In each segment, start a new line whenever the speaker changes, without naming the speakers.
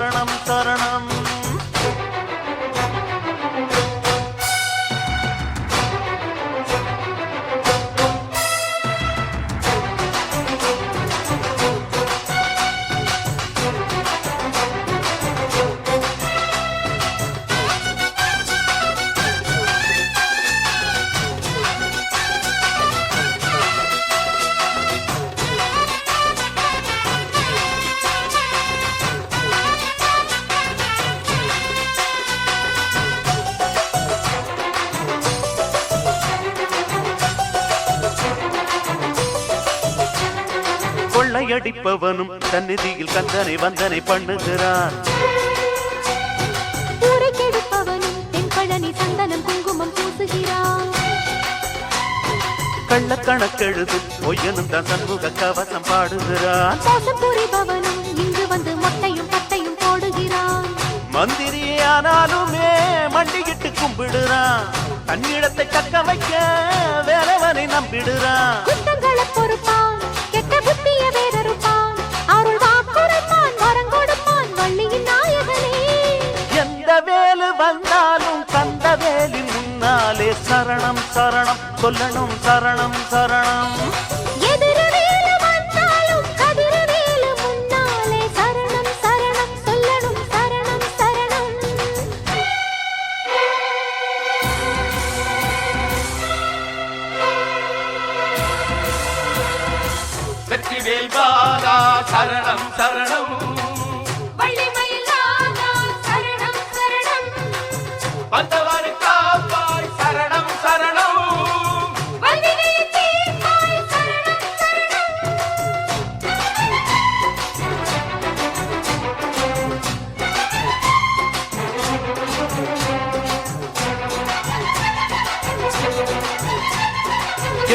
சரணம் சரணம். கொள்ளையடிப்பவனும் சந்நிதியில் கந்தனை வந்தனை பண்ணுகிறான்.
கெடுப்பவனும் தென்பழனி சந்தனம் குங்குமம் பூசுகிறான்.
கள்ளக்கணக்கெழுதும் பொய்யனும் தான் சண்முக கவசம் பாடுகிறான்.
மோசம் புரிபவனும் இங்கு வந்து மொட்டையும் பட்டையும் போடுகிறான்.
மந்திரியானாலுமே மண்டியிட்டு கும்பிடுறான். தன்னிடத்தை தக்க வைக்க வேறவனை நம்பிடுறான்.
குற்றங்களை பொறுப்பான், கெட்ட புத்திய வேறறுப்பான். அருள் வாக்குரைப்பான், வரம் கொடுப்பான் வள்ளியின் நாயகனே.
எந்த வேலு வந்தாலும் கந்த வேலின் முன்னாலே சரணம் சரணம் சொல்லணும் சரணம் சரணம்.
எதிரவேலு வந்தாலும் கதிரவேலு முன்னாலே சரணம் சரணம் சொல்லணும் சரணம் சரணம்.
வெற்றிவேல் பாலா சரணம் சரணம்.
வள்ளிமயிலாதா சரணம் சரணம்.
வந்தவரை காப்பாய் சரணம் சரணம்.
வல்வினை தீர்ப்பாய் சரணம் சரணம்.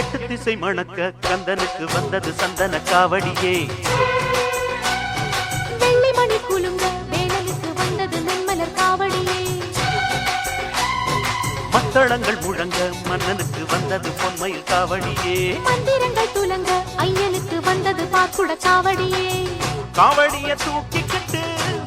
எட்டு திசை மணக்க கந்தனுக்கு வந்தது சந்தன காவடியே.
வெள்ளிமணி குலுங்க வேலனுக்கு வந்தது நன்மலர் காவடியே.
மத்தளங்கள் முழங்க மன்னனுக்கு வந்தது பொன்மயில் காவடியே.
மந்திரங்கள் துலங்க ஐயனுக்கு வந்தது பாக்குட காவடியே.
காவடிய தூக்கிக்கிட்டு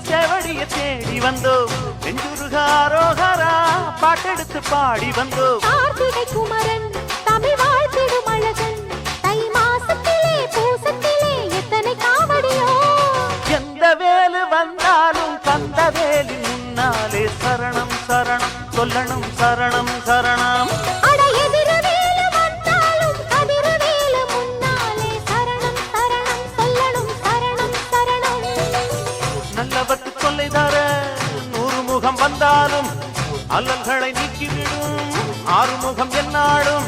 செவடிய தேடி வந்தோம். நெஞ்சுருகாரோகரா பாட்டெடுத்து பாடி வந்தோம்.
கார்த்திகை குமரன் தமிழ் வாழ்த்திடும் அழகன். தை மாசத்திலே பூசத்திலே எத்தனை காவடியோ.
எந்த வேலு வந்தாலும் கந்த வேலி முன்னாலே சரணம் சரணம் சொல்லணும் சரணம் சரணம்.
அட எதிரவேலு வந்தாலும் கதிரவேலு முன்னாலே சரணம் சரணம் சொல்லணும் சரணம் சரணம்.
நல்லவர்க்கு தொல்லை தர 100 முகம் வந்தாலும் அல்லல்களை நீக்கிவிடும். 6 முகம் என்னாலும்